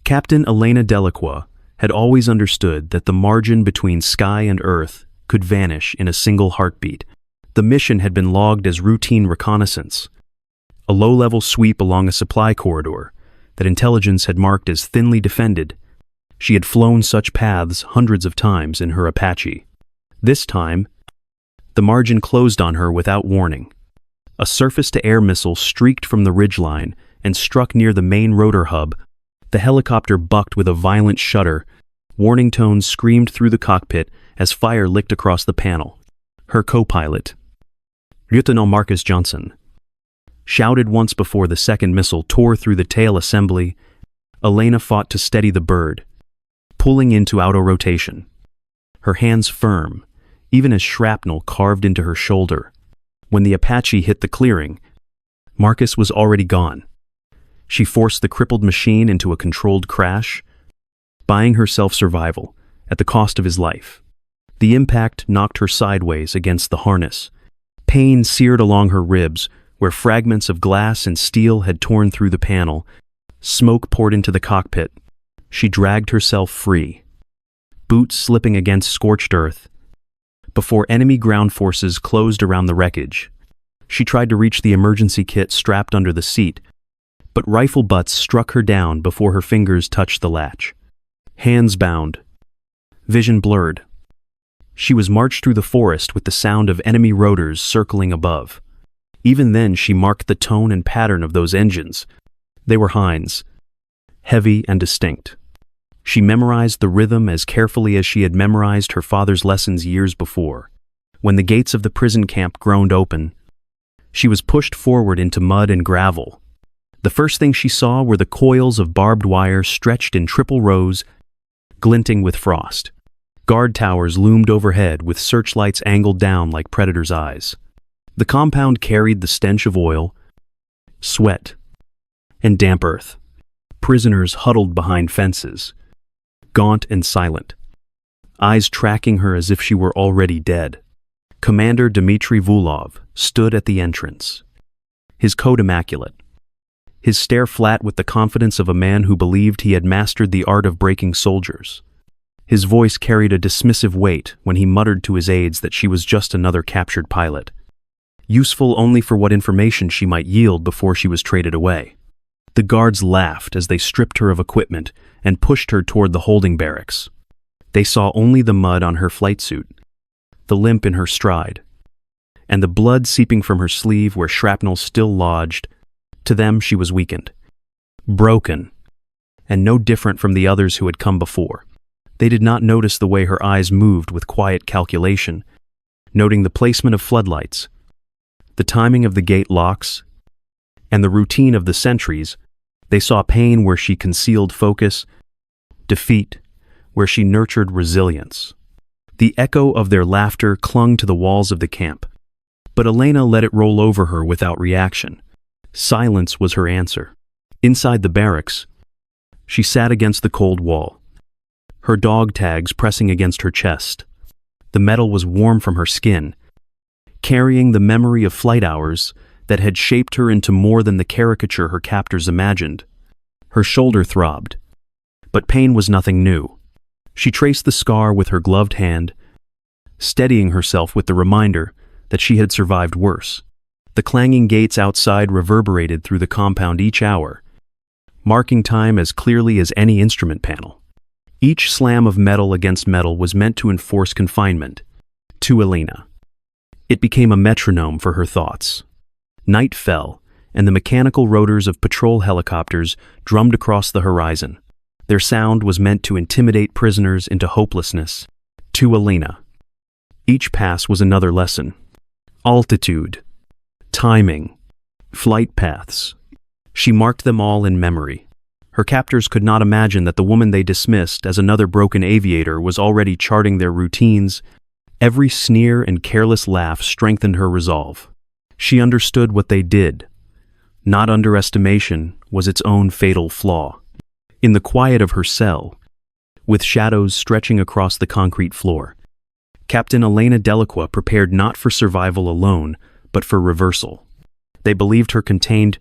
Captain Elena Delacroix had always understood that the margin between sky and earth could vanish in a single heartbeat. The mission had been logged as routine reconnaissance, a low-level sweep along a supply corridor that intelligence had marked as thinly defended. She had flown such paths hundreds of times in her Apache. This time, the margin closed on her without warning. A surface-to-air missile streaked from the ridgeline and struck near the main rotor hub. The helicopter bucked with a violent shudder. Warning tones screamed through the cockpit as fire licked across the panel. Her co-pilot, Lieutenant Marcus Johnson, shouted once before the second missile tore through the tail assembly. Elena fought to steady the bird, pulling into auto-rotation, her hands firm, even as shrapnel carved into her shoulder. When the Apache hit the clearing, Marcus was already gone. She forced the crippled machine into a controlled crash, buying herself survival at the cost of his life. The impact knocked her sideways against the harness. Pain seared along her ribs, where fragments of glass and steel had torn through the panel. Smoke poured into the cockpit. She dragged herself free, boots slipping against scorched earth, before enemy ground forces closed around the wreckage. She tried to reach the emergency kit strapped under the seat, but rifle butts struck her down before her fingers touched the latch. Hands bound, vision blurred. She was marched through the forest with the sound of enemy rotors circling above. Even then, she marked the tone and pattern of those engines. They were Heinz, heavy and distinct. She memorized the rhythm as carefully as she had memorized her father's lessons years before. When the gates of the prison camp groaned open, she was pushed forward into mud and gravel. The first thing she saw were the coils of barbed wire stretched in triple rows, glinting with frost. Guard towers loomed overhead with searchlights angled down like predators' eyes. The compound carried the stench of oil, sweat, and damp earth. Prisoners huddled behind fences, gaunt and silent, eyes tracking her as if she were already dead. Commander Dmitry Vulov stood at the entrance, his coat immaculate, his stare flat with the confidence of a man who believed he had mastered the art of breaking soldiers. His voice carried a dismissive weight when he muttered to his aides that she was just another captured pilot, useful only for what information she might yield before she was traded away. The guards laughed as they stripped her of equipment and pushed her toward the holding barracks. They saw only the mud on her flight suit, the limp in her stride, and the blood seeping from her sleeve where shrapnel still lodged. To them, she was weakened, broken, and no different from the others who had come before. They did not notice the way her eyes moved with quiet calculation, noting the placement of floodlights, the timing of the gate locks, and the routine of the sentries. They saw pain where she concealed focus, defeat where she nurtured resilience. The echo of their laughter clung to the walls of the camp, but Elena let it roll over her without reaction. Silence was her answer. Inside the barracks, she sat against the cold wall, her dog tags pressing against her chest. The metal was warm from her skin, carrying the memory of flight hours that had shaped her into more than the caricature her captors imagined. Her shoulder throbbed, but pain was nothing new. She traced the scar with her gloved hand, steadying herself with the reminder that she had survived worse. The clanging gates outside reverberated through the compound each hour, marking time as clearly as any instrument panel. Each slam of metal against metal was meant to enforce confinement. To Elena, it became a metronome for her thoughts. Night fell, and the mechanical rotors of patrol helicopters drummed across the horizon. Their sound was meant to intimidate prisoners into hopelessness. To Elena, each pass was another lesson. Altitude, timing, flight paths. She marked them all in memory. Her captors could not imagine that the woman they dismissed as another broken aviator was already charting their routines. Every sneer and careless laugh strengthened her resolve. She understood what they did. Not underestimation was its own fatal flaw. In the quiet of her cell, with shadows stretching across the concrete floor, Captain Elena Delacroix prepared not for survival alone, but for reversal. They believed her contained.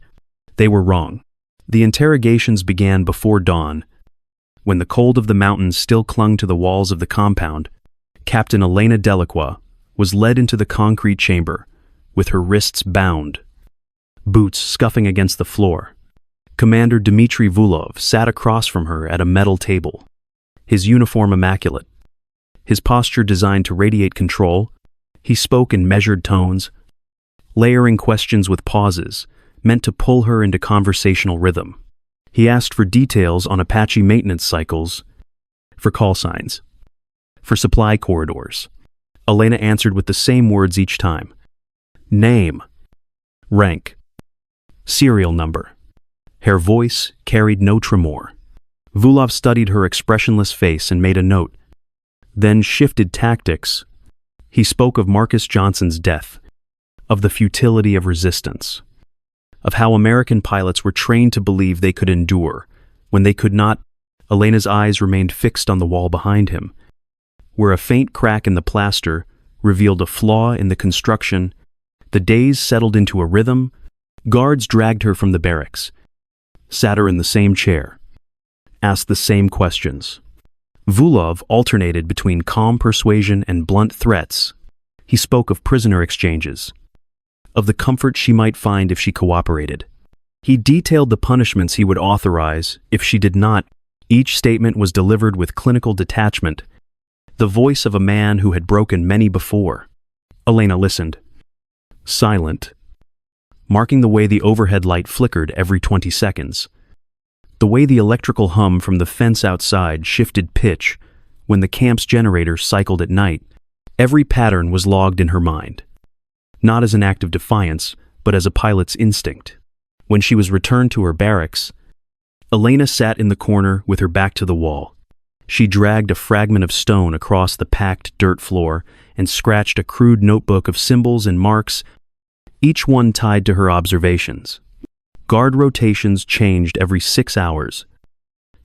They were wrong. The interrogations began before dawn, when the cold of the mountains still clung to the walls of the compound, Captain Elena Delacroix was led into the concrete chamber, with her wrists bound, boots scuffing against the floor. Commander Dmitry Vulov sat across from her at a metal table, his uniform immaculate, his posture designed to radiate control. He spoke in measured tones, layering questions with pauses, meant to pull her into conversational rhythm. He asked for details on Apache maintenance cycles, for call signs, for supply corridors. Elena answered with the same words each time. Name, rank, serial number. Her voice carried no tremor. Vulov studied her expressionless face and made a note, then shifted tactics. He spoke of Marcus Johnson's death, of the futility of resistance, of how American pilots were trained to believe they could endure when they could not. Elena's eyes remained fixed on the wall behind him, where a faint crack in the plaster revealed a flaw in the construction. The days settled into a rhythm. Guards dragged her from the barracks, sat her in the same chair, asked the same questions. Vulov alternated between calm persuasion and blunt threats. He spoke of prisoner exchanges, of the comfort she might find if she cooperated. He detailed the punishments he would authorize if she did not. Each statement was delivered with clinical detachment, the voice of a man who had broken many before. Elena listened, silent, marking the way the overhead light flickered every 20 seconds, the way the electrical hum from the fence outside shifted pitch when the camp's generator cycled at night. Every pattern was logged in her mind, not as an act of defiance, but as a pilot's instinct. When she was returned to her barracks, Elena sat in the corner with her back to the wall. She dragged a fragment of stone across the packed dirt floor and scratched a crude notebook of symbols and marks, each one tied to her observations. Guard rotations changed every 6 hours,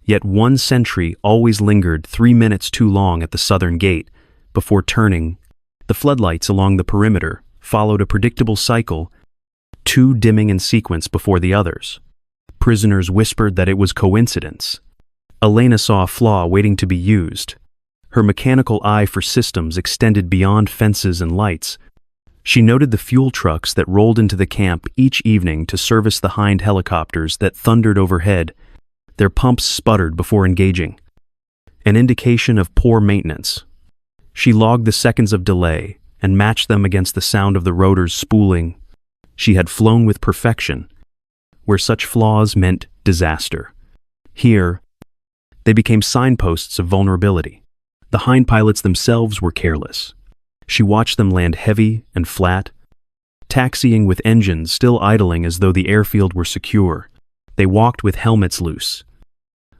yet one sentry always lingered 3 minutes too long at the southern gate before turning. The floodlights along the perimeter followed a predictable cycle, two dimming in sequence before the others. Prisoners whispered that it was coincidence. Elena saw a flaw waiting to be used. Her mechanical eye for systems extended beyond fences and lights. She noted the fuel trucks that rolled into the camp each evening to service the Hind helicopters that thundered overhead. Their pumps sputtered before engaging, an indication of poor maintenance. She logged the seconds of delay and matched them against the sound of the rotors spooling. She had flown with perfection, where such flaws meant disaster. Here, they became signposts of vulnerability. The Hind pilots themselves were careless. She watched them land heavy and flat, taxiing with engines still idling as though the airfield were secure. They walked with helmets loose,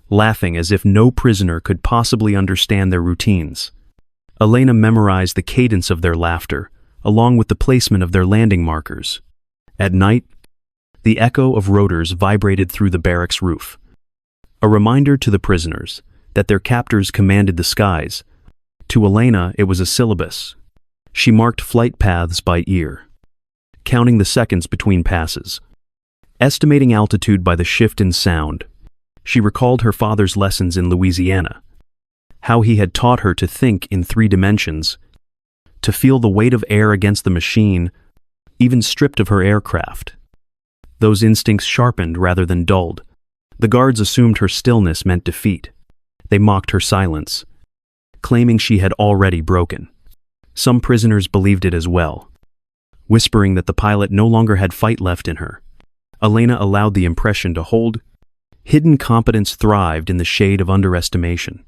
laughing as if no prisoner could possibly understand their routines. Elena memorized the cadence of their laughter, along with the placement of their landing markers. At night, the echo of rotors vibrated through the barracks roof, a reminder to the prisoners that their captors commanded the skies. To Elena, it was a syllabus. She marked flight paths by ear, counting the seconds between passes, estimating altitude by the shift in sound. She recalled her father's lessons in Louisiana, how he had taught her to think in 3 dimensions, to feel the weight of air against the machine, even stripped of her aircraft. Those instincts sharpened rather than dulled. The guards assumed her stillness meant defeat. They mocked her silence, claiming she had already broken. Some prisoners believed it as well, whispering that the pilot no longer had fight left in her. Elena allowed the impression to hold. Hidden competence thrived in the shade of underestimation.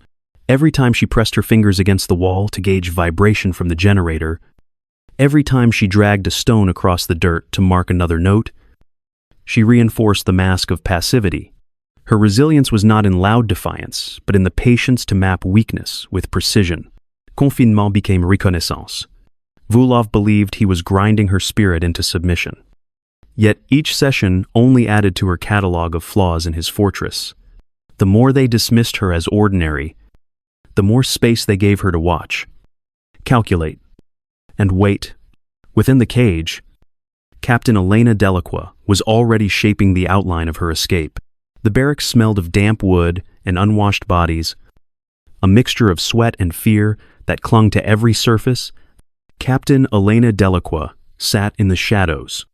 Every time she pressed her fingers against the wall to gauge vibration from the generator, every time she dragged a stone across the dirt to mark another note, she reinforced the mask of passivity. Her resilience was not in loud defiance, but in the patience to map weakness with precision. Confinement became reconnaissance. Vulov believed he was grinding her spirit into submission. Yet each session only added to her catalog of flaws in his fortress. The more they dismissed her as ordinary, the more space they gave her to watch, calculate, and wait. Within the cage, Captain Elena Delacroix was already shaping the outline of her escape. The barracks smelled of damp wood and unwashed bodies, a mixture of sweat and fear that clung to every surface. Captain Elena Delacroix sat in the shadows,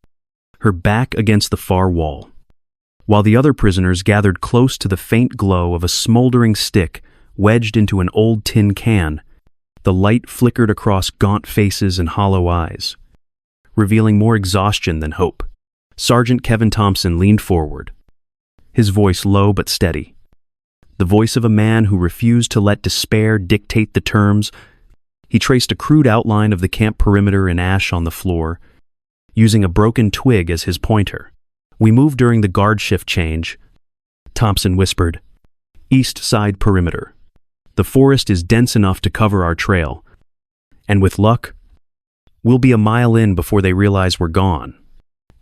her back against the far wall, while the other prisoners gathered close to the faint glow of a smoldering stick wedged into an old tin can. The light flickered across gaunt faces and hollow eyes, revealing more exhaustion than hope. Sergeant Kevin Thompson leaned forward, his voice low but steady, the voice of a man who refused to let despair dictate the terms. He traced a crude outline of the camp perimeter in ash on the floor, using a broken twig as his pointer. "We moved during the guard shift change," Thompson whispered. "East side perimeter. The forest is dense enough to cover our trail, and with luck, we'll be a mile in before they realize we're gone.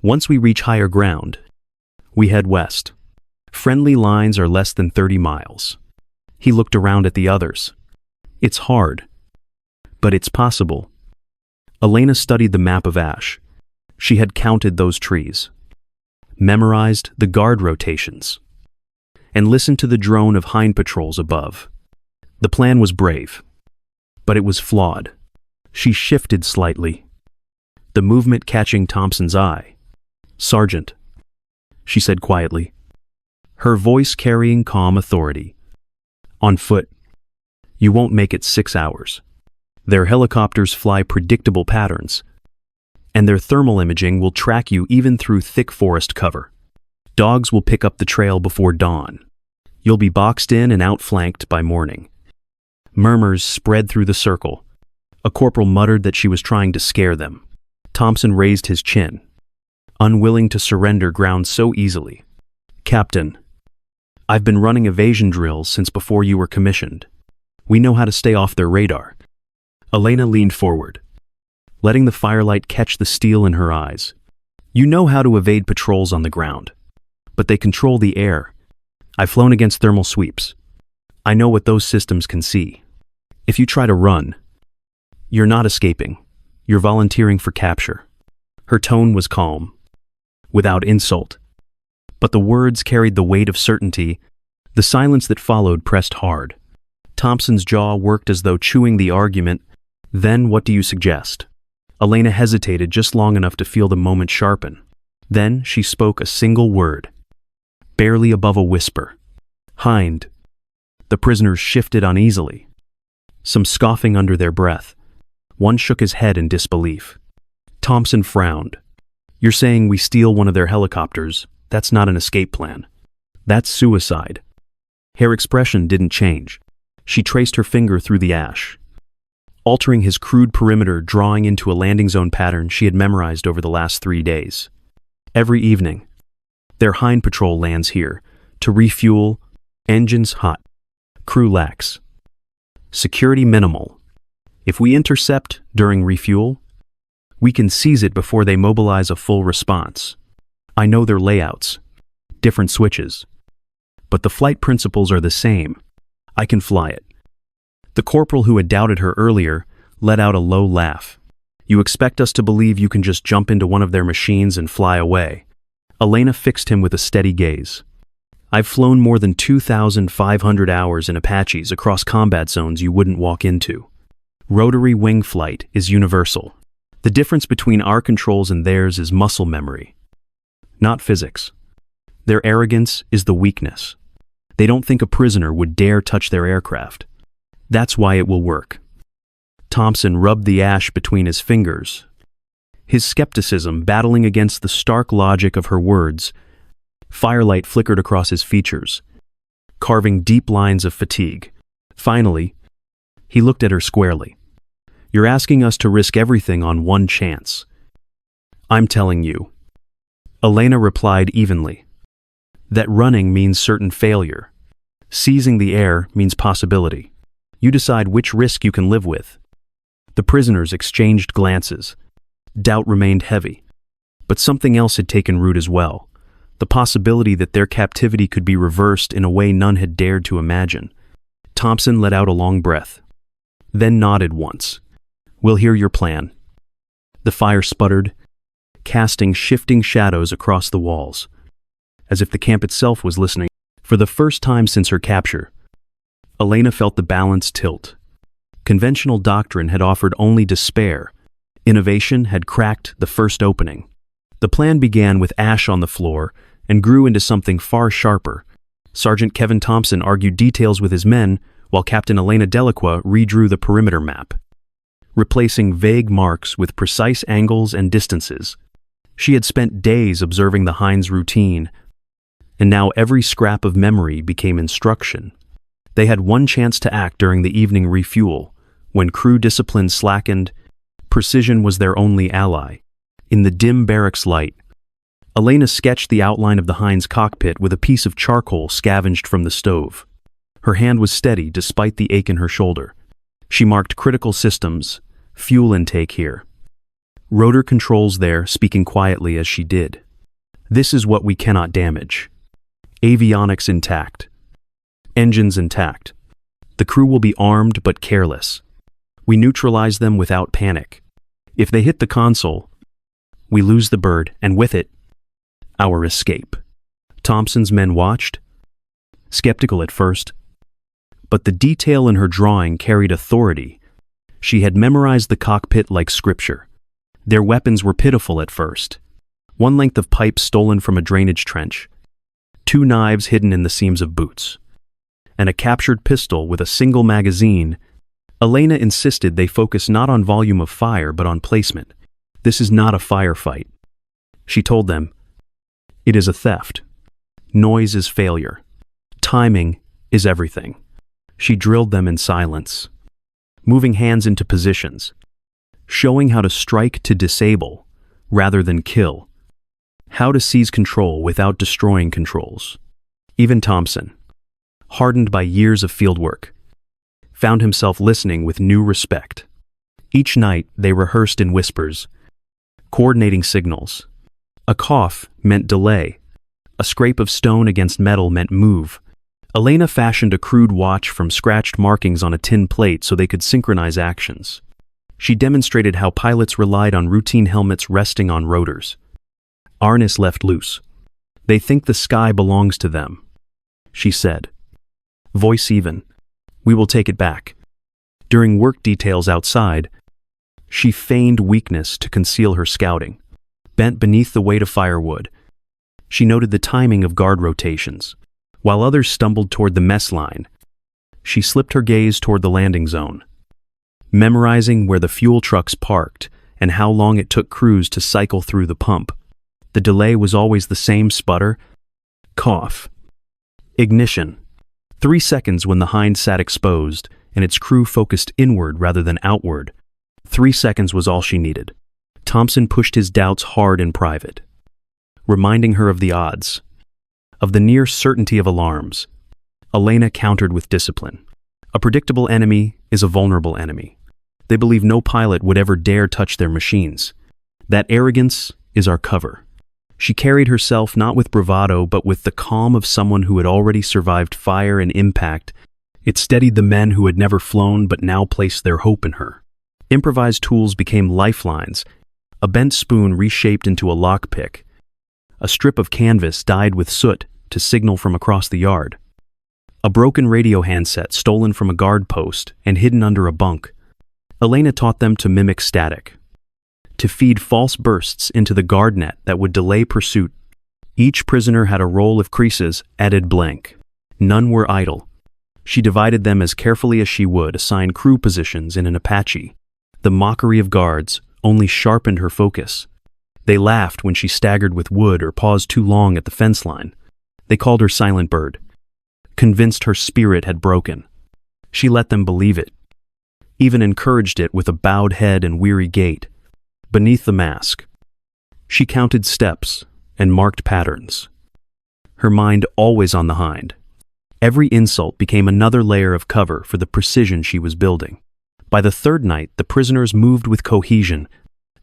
Once we reach higher ground, we head west. Friendly lines are less than 30 miles. He looked around at the others. "It's hard, but it's possible." Elena studied the map of ash. She had counted those trees, memorized the guard rotations, and listened to the drone of hind patrols above. The plan was brave, but it was flawed. She shifted slightly, the movement catching Thompson's eye. "Sergeant," she said quietly, her voice carrying calm authority. "On foot, you won't make it 6 hours. Their helicopters fly predictable patterns, and their thermal imaging will track you even through thick forest cover. Dogs will pick up the trail before dawn. You'll be boxed in and outflanked by morning." Murmurs spread through the circle. A corporal muttered that she was trying to scare them. Thompson raised his chin, unwilling to surrender ground so easily. "Captain, I've been running evasion drills since before you were commissioned. We know how to stay off their radar." Elena leaned forward, letting the firelight catch the steel in her eyes. "You know how to evade patrols on the ground, but they control the air. I've flown against thermal sweeps. I know what those systems can see. If you try to run, you're not escaping. You're volunteering for capture." Her tone was calm, without insult, but the words carried the weight of certainty. The silence that followed pressed hard. Thompson's jaw worked as though chewing the argument. "Then what do you suggest?" Elena hesitated just long enough to feel the moment sharpen. Then she spoke a single word, barely above a whisper. "Hind." The prisoners shifted uneasily, some scoffing under their breath. One shook his head in disbelief. Thompson frowned. "You're saying we steal one of their helicopters? That's not an escape plan. That's suicide." Her expression didn't change. She traced her finger through the ash, altering his crude perimeter, drawing into a landing zone pattern she had memorized over the last 3 days. Every evening, their hind patrol lands here to refuel, engines hot, crew lax, security minimal. If we intercept during refuel, we can seize it before they mobilize a full response. I know their layouts, different switches, but the flight principles are the same. I can fly it." The corporal who had doubted her earlier let out a low laugh. "You expect us to believe you can just jump into one of their machines and fly away?" Elena fixed him with a steady gaze. "I've flown more than 2,500 hours in Apaches across combat zones you wouldn't walk into. Rotary wing flight is universal. The difference between our controls and theirs is muscle memory, not physics. Their arrogance is the weakness. They don't think a prisoner would dare touch their aircraft. That's why it will work." Thompson rubbed the ash between his fingers, his skepticism battling against the stark logic of her words. Firelight flickered across his features, carving deep lines of fatigue. Finally, he looked at her squarely. "You're asking us to risk everything on one chance." "I'm telling you," Elena replied evenly, "that running means certain failure. Seizing the air means possibility. You decide which risk you can live with." The prisoners exchanged glances. Doubt remained heavy, but something else had taken root as well. The possibility that their captivity could be reversed in a way none had dared to imagine. Thompson let out a long breath, then nodded once. "We'll hear your plan." The fire sputtered, casting shifting shadows across the walls, as if the camp itself was listening. For the first time since her capture, Elena felt the balance tilt. Conventional doctrine had offered only despair. Innovation had cracked the first opening. The plan began with ash on the floor and grew into something far sharper. Sergeant Kevin Thompson argued details with his men, while Captain Elena Delacroix redrew the perimeter map, replacing vague marks with precise angles and distances. She had spent days observing the Heinz routine, and now every scrap of memory became instruction. They had one chance to act during the evening refuel. When crew discipline slackened, precision was their only ally. In the dim barracks light, Elena sketched the outline of the Heinz cockpit with a piece of charcoal scavenged from the stove. Her hand was steady despite the ache in her shoulder. She marked critical systems, fuel intake here. Rotor controls there, speaking quietly as she did. This is what we cannot damage. Avionics intact. Engines intact. The crew will be armed but careless. We neutralize them without panic. If they hit the console, we lose the bird, and with it, our escape. Thompson's men watched, skeptical at first, but the detail in her drawing carried authority. She had memorized the cockpit like scripture. Their weapons were pitiful at first. One length of pipe stolen from a drainage trench, 2 knives hidden in the seams of boots, and a captured pistol with a single magazine. Elena insisted they focus not on volume of fire but on placement. This is not a firefight. She told them, it is a theft. Noise is failure. Timing is everything. She drilled them in silence, moving hands into positions, showing how to strike to disable rather than kill, how to seize control without destroying controls. Even Thompson, hardened by years of fieldwork, found himself listening with new respect. Each night they rehearsed in whispers, coordinating signals. A cough meant delay. A scrape of stone against metal meant move. Elena fashioned a crude watch from scratched markings on a tin plate so they could synchronize actions. She demonstrated how pilots relied on routine helmets resting on rotors. Harness left loose. They think the sky belongs to them, she said. Voice even. We will take it back. During work details outside, she feigned weakness to conceal her scouting. Bent beneath the weight of firewood, she noted the timing of guard rotations. While others stumbled toward the mess line, she slipped her gaze toward the landing zone, memorizing where the fuel trucks parked and how long it took crews to cycle through the pump. The delay was always the same: sputter, cough, ignition. 3 seconds when the Heinz sat exposed and its crew focused inward rather than outward. 3 seconds was all she needed. Thompson pushed his doubts hard in private, reminding her of the odds, of the near certainty of alarms. Elena countered with discipline. A predictable enemy is a vulnerable enemy. They believe no pilot would ever dare touch their machines. That arrogance is our cover. She carried herself not with bravado but with the calm of someone who had already survived fire and impact. It steadied the men who had never flown but now placed their hope in her. Improvised tools became lifelines. A bent spoon reshaped into a lockpick. A strip of canvas dyed with soot to signal from across the yard. A broken radio handset stolen from a guard post and hidden under a bunk. Elena taught them to mimic static, to feed false bursts into the guard net that would delay pursuit. Each prisoner had a roll of creases added blank. None were idle. She divided them as carefully as she would assign crew positions in an Apache. The mockery of guards only sharpened her focus. They laughed when she staggered with wood or paused too long at the fence line. They called her Silent Bird, convinced her spirit had broken. She let them believe it, even encouraged it with a bowed head and weary gait. Beneath the mask, she counted steps and marked patterns, her mind always on the hind. Every insult became another layer of cover for the precision she was building. By the third night, the prisoners moved with cohesion.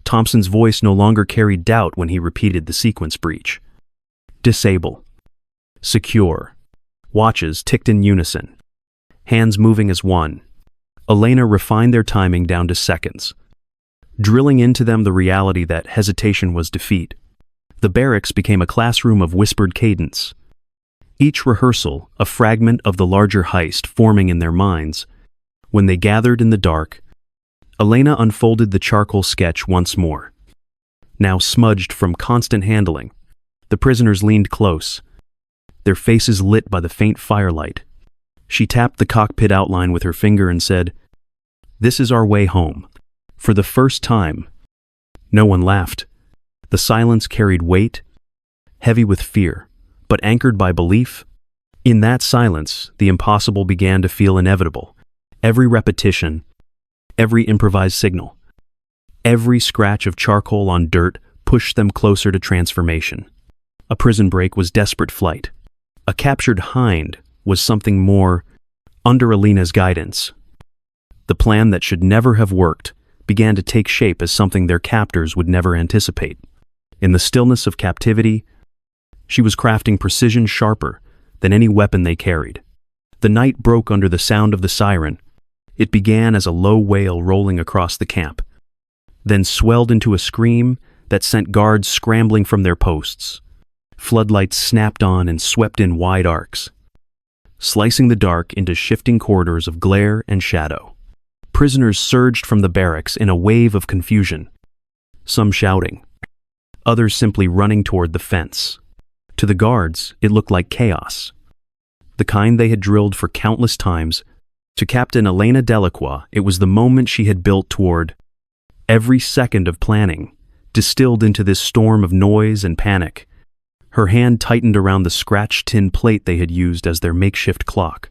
Thompson's voice no longer carried doubt when he repeated the sequence breach. Disable. Secure. Watches ticked in unison, hands moving as one. Elena refined their timing down to seconds, drilling into them the reality that hesitation was defeat. The barracks became a classroom of whispered cadence. each rehearsal a fragment of the larger heist forming in their minds. When they gathered in the dark, Elena unfolded the charcoal sketch once more. Now smudged from constant handling, the prisoners leaned close, their faces lit by the faint firelight. She tapped the cockpit outline with her finger and said, "This is our way home." For the first time, no one laughed. The silence carried weight, heavy with fear, but anchored by belief. In that silence, the impossible began to feel inevitable. Every repetition, every improvised signal, every scratch of charcoal on dirt pushed them closer to transformation. A prison break was desperate flight. A captured hind was something more. Under Elena's guidance, the plan that should never have worked began to take shape as something their captors would never anticipate. In the stillness of captivity, she was crafting precision sharper than any weapon they carried. The night broke under the sound of the siren. It began as a low wail rolling across the camp, then swelled into a scream that sent guards scrambling from their posts. Floodlights snapped on and swept in wide arcs, slicing the dark into shifting corridors of glare and shadow. Prisoners surged from the barracks in a wave of confusion, some shouting, others simply running toward the fence. To the guards, it looked like chaos, the kind they had drilled for countless times. To Captain Elena Delacroix, it was the moment she had built toward. Every second of planning distilled into this storm of noise and panic. Her hand tightened around the scratched tin plate they had used as their makeshift clock.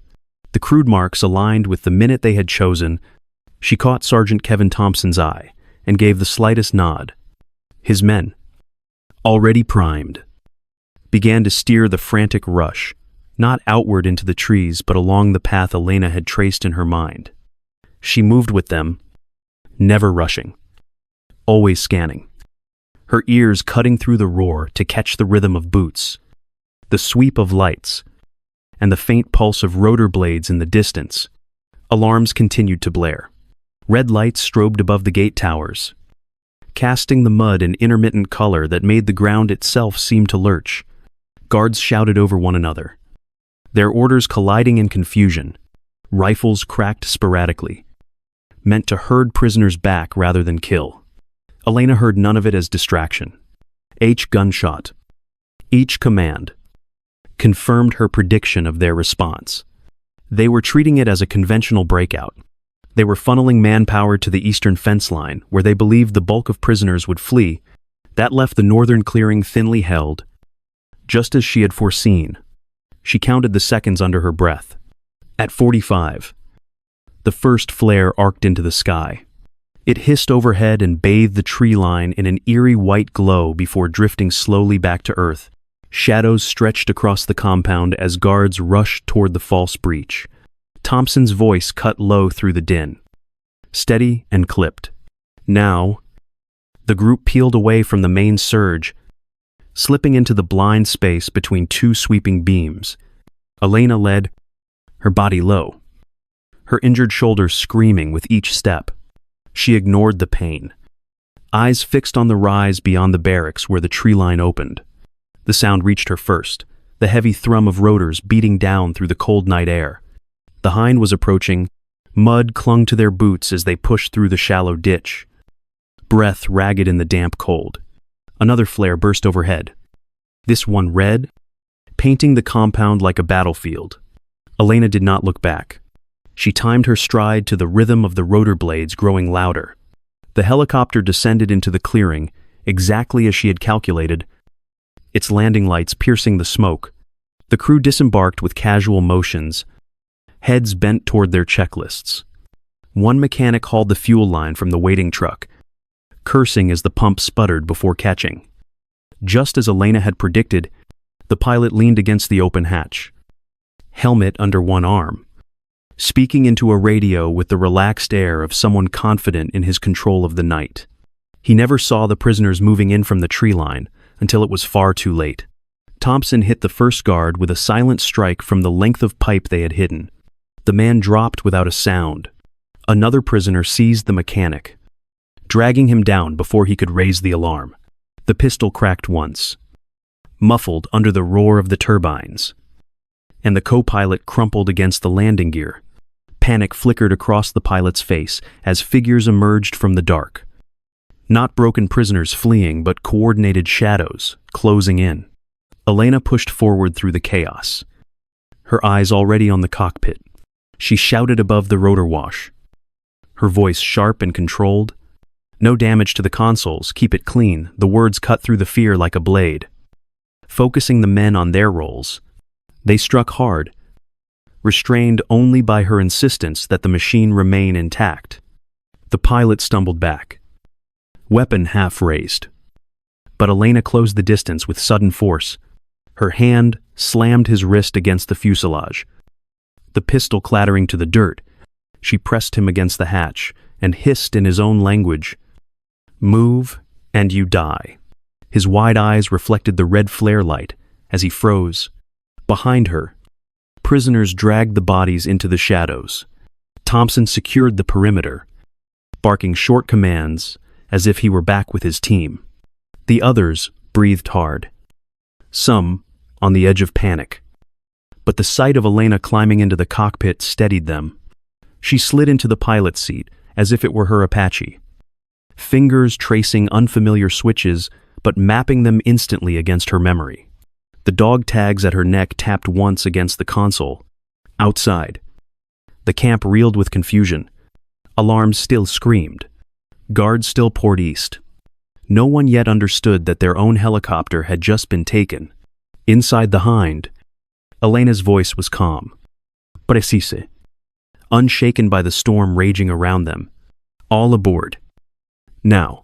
The crude marks aligned with the minute they had chosen. She caught Sergeant Kevin Thompson's eye and gave the slightest nod. His men, already primed, began to steer the frantic rush, not outward into the trees but along the path Elena had traced in her mind. She moved with them, never rushing, always scanning, her ears cutting through the roar to catch the rhythm of boots, the sweep of lights, and the faint pulse of rotor blades in the distance. Alarms continued to blare. Red lights strobed above the gate towers, casting the mud an intermittent color that made the ground itself seem to lurch. Guards shouted over one another, their orders colliding in confusion. Rifles cracked sporadically, meant to herd prisoners back rather than kill. Elena heard none of it as distraction. Each gunshot, each command, confirmed her prediction of their response. They were treating it as a conventional breakout. They were funneling manpower to the eastern fence line, where they believed the bulk of prisoners would flee. That left the northern clearing thinly held, just as she had foreseen. She counted the seconds under her breath. At 45, the first flare arced into the sky. It hissed overhead and bathed the tree line in an eerie white glow before drifting slowly back to earth. Shadows stretched across the compound as guards rushed toward the false breach. Thompson's voice cut low through the din, steady and clipped. Now, the group peeled away from the main surge, slipping into the blind space between two sweeping beams. Elena led, her body low, her injured shoulders screaming with each step. She ignored the pain, eyes fixed on the rise beyond the barracks where the tree line opened. The sound reached her first, the heavy thrum of rotors beating down through the cold night air. The hind was approaching. Mud clung to their boots as they pushed through the shallow ditch, breath ragged in the damp cold. Another flare burst overhead, this one red, painting the compound like a battlefield. Elena did not look back. She timed her stride to the rhythm of the rotor blades growing louder. The helicopter descended into the clearing, exactly as she had calculated, its landing lights piercing the smoke. The crew disembarked with casual motions, heads bent toward their checklists. One mechanic hauled the fuel line from the waiting truck, cursing as the pump sputtered before catching. Just as Elena had predicted, the pilot leaned against the open hatch, helmet under one arm, speaking into a radio with the relaxed air of someone confident in his control of the night. He never saw the prisoners moving in from the tree line until it was far too late. Thompson hit the first guard with a silent strike from the length of pipe they had hidden. The man dropped without a sound. Another prisoner seized the mechanic, dragging him down before he could raise the alarm. The pistol cracked once, muffled under the roar of the turbines. and the co-pilot crumpled against the landing gear. Panic flickered across the pilot's face as figures emerged from the dark. Not broken prisoners fleeing, but coordinated shadows, closing in. Elena pushed forward through the chaos, her eyes already on the cockpit. She shouted above the rotor wash, her voice sharp and controlled. "No damage to the consoles, keep it clean." The words cut through the fear like a blade. Focusing the men on their roles, they struck hard, restrained only by her insistence that the machine remain intact. The pilot stumbled back, weapon half raised. But Elena closed the distance with sudden force. Her hand slammed his wrist against the fuselage. The pistol clattering to the dirt, she pressed him against the hatch and hissed in his own language, "Move, and you die." His wide eyes reflected the red flare light as he froze. Behind her, prisoners dragged the bodies into the shadows. Thompson secured the perimeter, barking short commands as if he were back with his team. The others breathed hard, some on the edge of panic. But the sight of Elena climbing into the cockpit steadied them. She slid into the pilot's seat as if it were her Apache, fingers tracing unfamiliar switches but mapping them instantly against her memory. The dog tags at her neck tapped once against the console. Outside, the camp reeled with confusion. Alarms still screamed. Guards still poured east. No one yet understood that their own helicopter had just been taken. Inside the Hind, Elena's voice was calm. "Precise," unshaken by the storm raging around them. "All aboard. Now,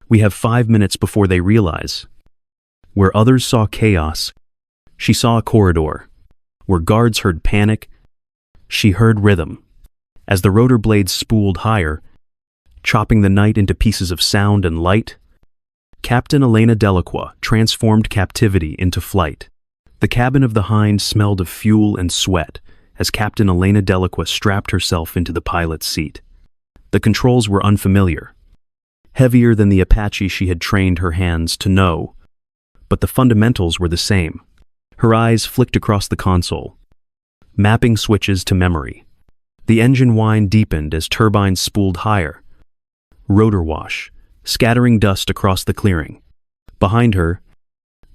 we have 5 minutes before they realize." Where others saw chaos, she saw a corridor. Where guards heard panic, she heard rhythm. As the rotor blades spooled higher, chopping the night into pieces of sound and light, Captain Elena Delacroix transformed captivity into flight. The cabin of the Hind smelled of fuel and sweat as Captain Elena Delacroix strapped herself into the pilot's seat. The controls were unfamiliar, heavier than the Apache she had trained her hands to know, but the fundamentals were the same. Her eyes flicked across the console, mapping switches to memory. The engine whine deepened as turbines spooled higher. Rotor wash, scattering dust across the clearing. Behind her,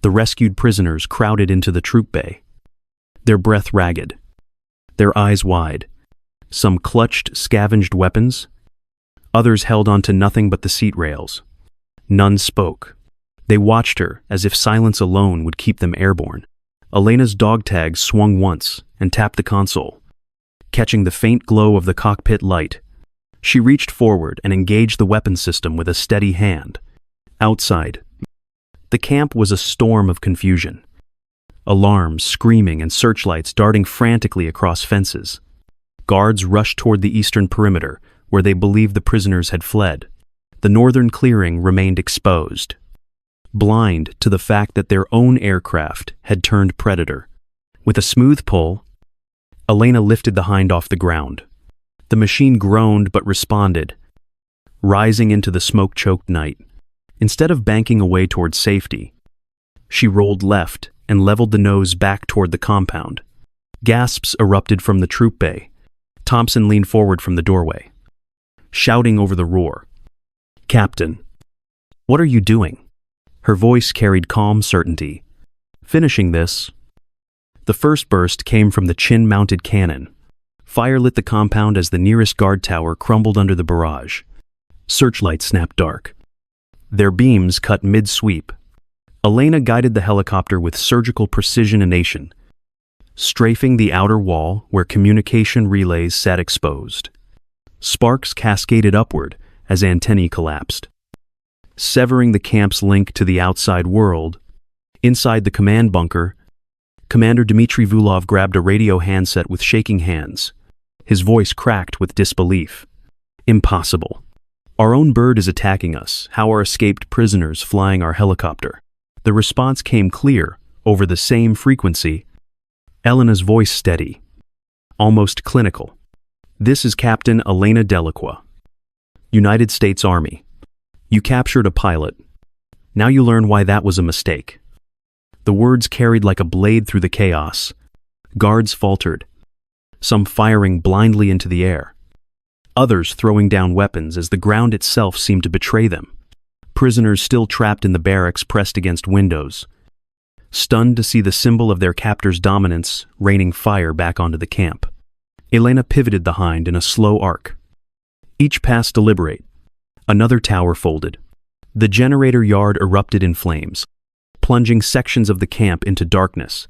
the rescued prisoners crowded into the troop bay, their breath ragged, their eyes wide. Some clutched scavenged weapons, others held onto nothing but the seat rails. None spoke. They watched her as if silence alone would keep them airborne. Elena's dog tag swung once and tapped the console, catching the faint glow of the cockpit light. She reached forward and engaged the weapon system with a steady hand. Outside, the camp was a storm of confusion. Alarms, screaming, and searchlights darting frantically across fences. Guards rushed toward the eastern perimeter, where they believed the prisoners had fled. The northern clearing remained exposed, blind to the fact that their own aircraft had turned predator. With a smooth pull, Elena lifted the Hind off the ground. The machine groaned but responded, rising into the smoke-choked night. Instead of banking away toward safety, she rolled left and leveled the nose back toward the compound. Gasps erupted from the troop bay. Thompson leaned forward from the doorway, shouting over the roar, "Captain, what are you doing?" Her voice carried calm certainty. "Finishing this." The first burst came from the chin-mounted cannon. Fire lit the compound as the nearest guard tower crumbled under the barrage. Searchlights snapped dark, their beams cut mid-sweep. Elena guided the helicopter with surgical precision, strafing the outer wall where communication relays sat exposed. Sparks cascaded upward as antennae collapsed, severing the camp's link to the outside world. Inside the command bunker, Commander Dmitry Vulov grabbed a radio handset with shaking hands. His voice cracked with disbelief. "Impossible. Our own bird is attacking us. How are escaped prisoners flying our helicopter?" The response came clear, over the same frequency. Elena's voice steady, almost clinical. "This is Captain Elena Delacroix, United States Army. You captured a pilot. Now you learn why that was a mistake." The words carried like a blade through the chaos. Guards faltered, some firing blindly into the air, others throwing down weapons as the ground itself seemed to betray them. Prisoners still trapped in the barracks pressed against windows, stunned to see the symbol of their captor's dominance raining fire back onto the camp. Elena pivoted the hind in a slow arc. Each pass deliberate. Another tower folded. The generator yard erupted in flames, plunging sections of the camp into darkness.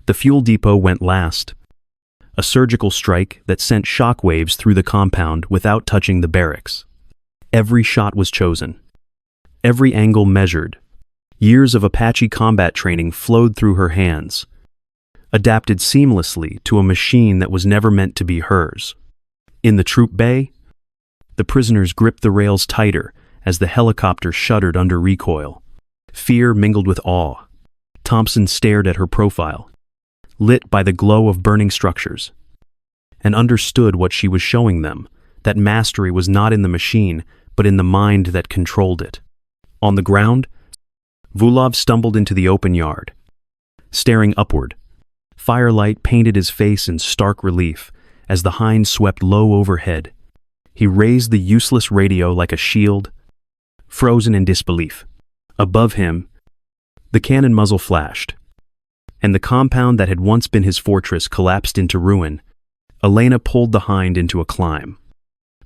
The fuel depot went last, a surgical strike that sent shockwaves through the compound without touching the barracks. Every shot was chosen, every angle measured. Years of Apache combat training flowed through her hands, adapted seamlessly to a machine that was never meant to be hers. In the troop bay, the prisoners gripped the rails tighter as the helicopter shuddered under recoil. Fear mingled with awe. Thompson stared at her profile, lit by the glow of burning structures, and understood what she was showing them, that mastery was not in the machine, but in the mind that controlled it. On the ground, Vulov stumbled into the open yard, staring upward. Firelight painted his face in stark relief as the hind swept low overhead. He raised the useless radio like a shield, frozen in disbelief. Above him, the cannon muzzle flashed, and the compound that had once been his fortress collapsed into ruin. Elena pulled the hind into a climb,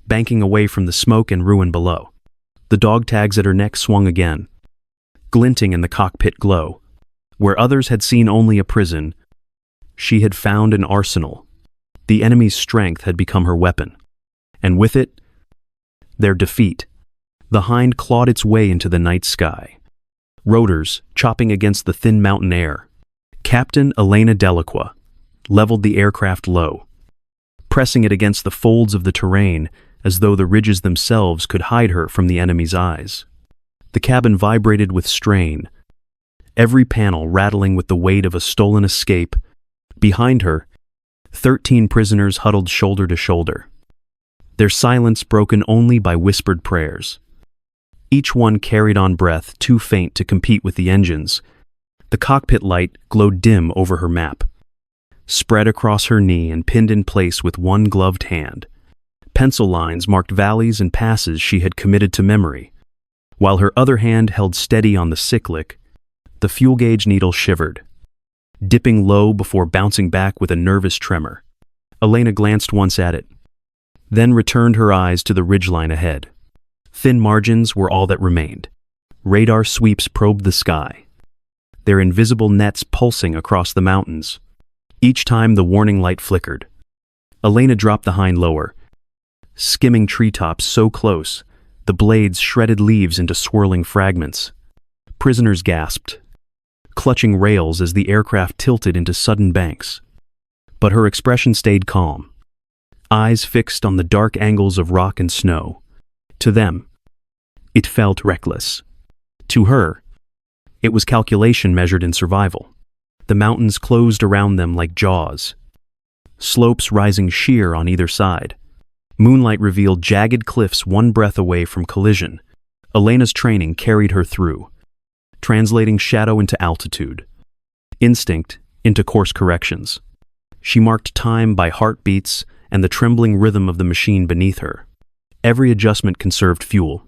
banking away from the smoke and ruin below. The dog tags at her neck swung again, glinting in the cockpit glow. Where others had seen only a prison, she had found an arsenal. The enemy's strength had become her weapon, and with it, their defeat. The hind clawed its way into the night sky, rotors chopping against the thin mountain air. Captain Elena Delacroix leveled the aircraft low, pressing it against the folds of the terrain as though the ridges themselves could hide her from the enemy's eyes. The cabin vibrated with strain, every panel rattling with the weight of a stolen escape. Behind her, 13 prisoners huddled shoulder to shoulder, their silence broken only by whispered prayers. Each one carried on breath too faint to compete with the engines. The cockpit light glowed dim over her map, spread across her knee and pinned in place with one gloved hand. Pencil lines marked valleys and passes she had committed to memory. While her other hand held steady on the cyclic, the fuel gauge needle shivered, dipping low before bouncing back with a nervous tremor. Elena glanced once at it, then returned her eyes to the ridgeline ahead. Thin margins were all that remained. Radar sweeps probed the sky, their invisible nets pulsing across the mountains. Each time the warning light flickered, Elena dropped the hind lower, skimming treetops so close, the blades shredded leaves into swirling fragments. Prisoners gasped, clutching rails as the aircraft tilted into sudden banks. But her expression stayed calm, eyes fixed on the dark angles of rock and snow. To them, it felt reckless. To her, it was calculation measured in survival. The mountains closed around them like jaws, slopes rising sheer on either side. Moonlight revealed jagged cliffs one breath away from collision. Elena's training carried her through, translating shadow into altitude, instinct into course corrections. She marked time by heartbeats and the trembling rhythm of the machine beneath her. Every adjustment conserved fuel.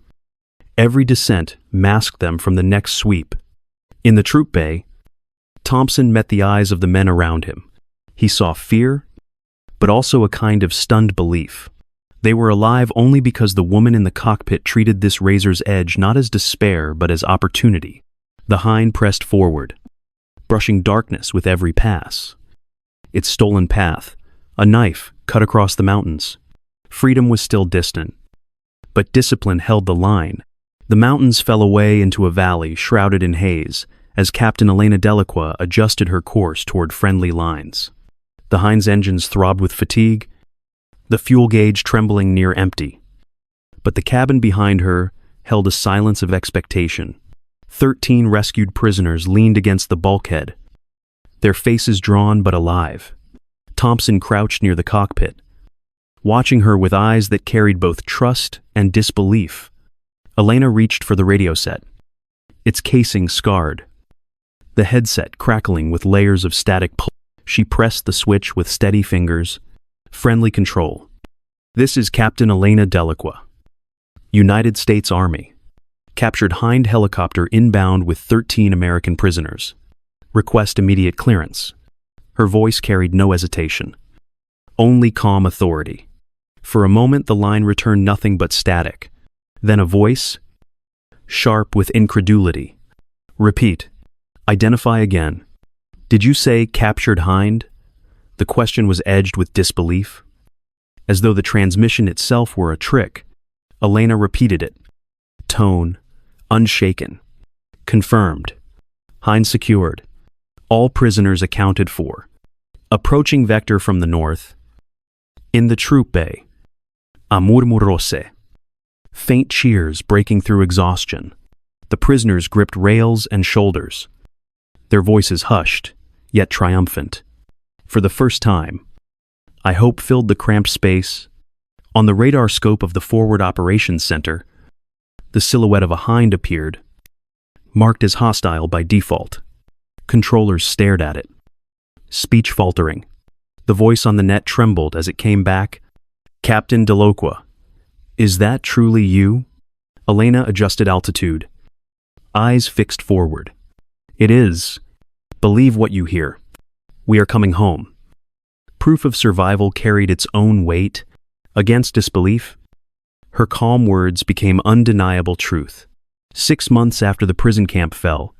Every descent masked them from the next sweep. In the troop bay, Thompson met the eyes of the men around him. He saw fear, but also a kind of stunned belief. They were alive only because the woman in the cockpit treated this razor's edge not as despair but as opportunity. The hind pressed forward, brushing darkness with every pass. Its stolen path, a knife cut across the mountains. Freedom was still distant, but discipline held the line. The mountains fell away into a valley shrouded in haze as Captain Elena Delacroix adjusted her course toward friendly lines. The hind's engines throbbed with fatigue, the fuel gauge trembling near empty. But the cabin behind her held a silence of expectation. 13 rescued prisoners leaned against the bulkhead, their faces drawn but alive. Thompson crouched near the cockpit, watching her with eyes that carried both trust and disbelief. Elena reached for the radio set, its casing scarred, the headset crackling with layers of static pull. She pressed the switch with steady fingers. Friendly control. This is Captain Elena Delacroix. United States Army. Captured Hind helicopter inbound with 13 American prisoners. Request immediate clearance. Her voice carried no hesitation. Only calm authority. For a moment the line returned nothing but static. Then a voice, sharp with incredulity. Repeat. Identify again. Did you say captured Hind? The question was edged with disbelief. As though the transmission itself were a trick, Elena repeated it. Tone, unshaken. Confirmed. Hind secured. All prisoners accounted for. Approaching vector from the north. In the troop bay. A murmurose. Faint cheers breaking through exhaustion. The prisoners gripped rails and shoulders. Their voices hushed, yet triumphant. For the first time, I hope filled the cramped space. On the radar scope of the Forward Operations Center, the silhouette of a hind appeared, marked as hostile by default. Controllers stared at it. Speech faltering. The voice on the net trembled as it came back. Captain Delacroix. Is that truly you? Elena adjusted altitude. Eyes fixed forward. It is. Believe what you hear. We are coming home. Proof of survival carried its own weight. Against disbelief, her calm words became undeniable truth. 6 months after the prison camp fell,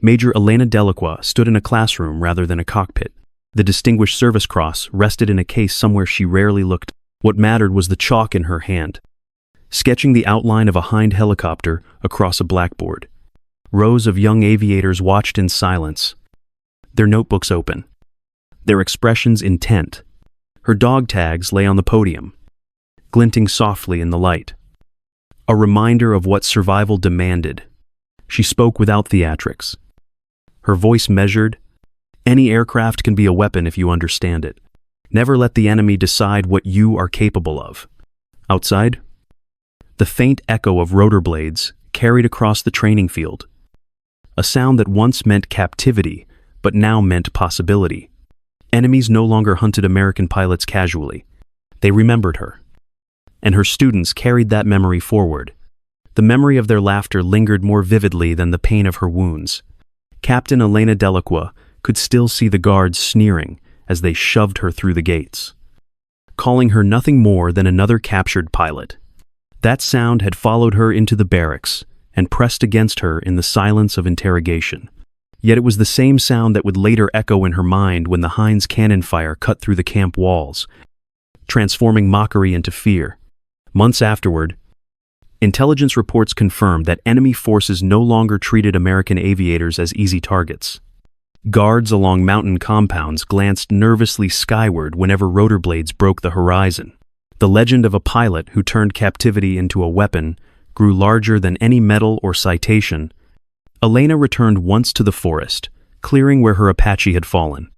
Major Elena Delacroix stood in a classroom rather than a cockpit. The Distinguished Service Cross rested in a case somewhere she rarely looked. What mattered was the chalk in her hand, sketching the outline of a Hind helicopter across a blackboard. Rows of young aviators watched in silence, their notebooks open, their expressions intent. Her dog tags lay on the podium, glinting softly in the light. A reminder of what survival demanded. She spoke without theatrics. Her voice measured. Any aircraft can be a weapon if you understand it. Never let the enemy decide what you are capable of. Outside, the faint echo of rotor blades carried across the training field. A sound that once meant captivity, but now meant possibility. Enemies no longer hunted American pilots casually. They remembered her. And her students carried that memory forward. The memory of their laughter lingered more vividly than the pain of her wounds. Captain Elena Delacroix could still see the guards sneering as they shoved her through the gates, calling her nothing more than another captured pilot. That sound had followed her into the barracks and pressed against her in the silence of interrogation. Yet it was the same sound that would later echo in her mind when the Hind's cannon fire cut through the camp walls, transforming mockery into fear. Months afterward, intelligence reports confirmed that enemy forces no longer treated American aviators as easy targets. Guards along mountain compounds glanced nervously skyward whenever rotor blades broke the horizon. The legend of a pilot who turned captivity into a weapon grew larger than any medal or citation. Elena returned once to the forest, clearing where her Apache had fallen.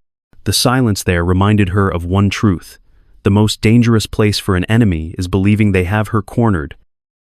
The silence there reminded her of one truth. The most dangerous place for an enemy is believing they have her cornered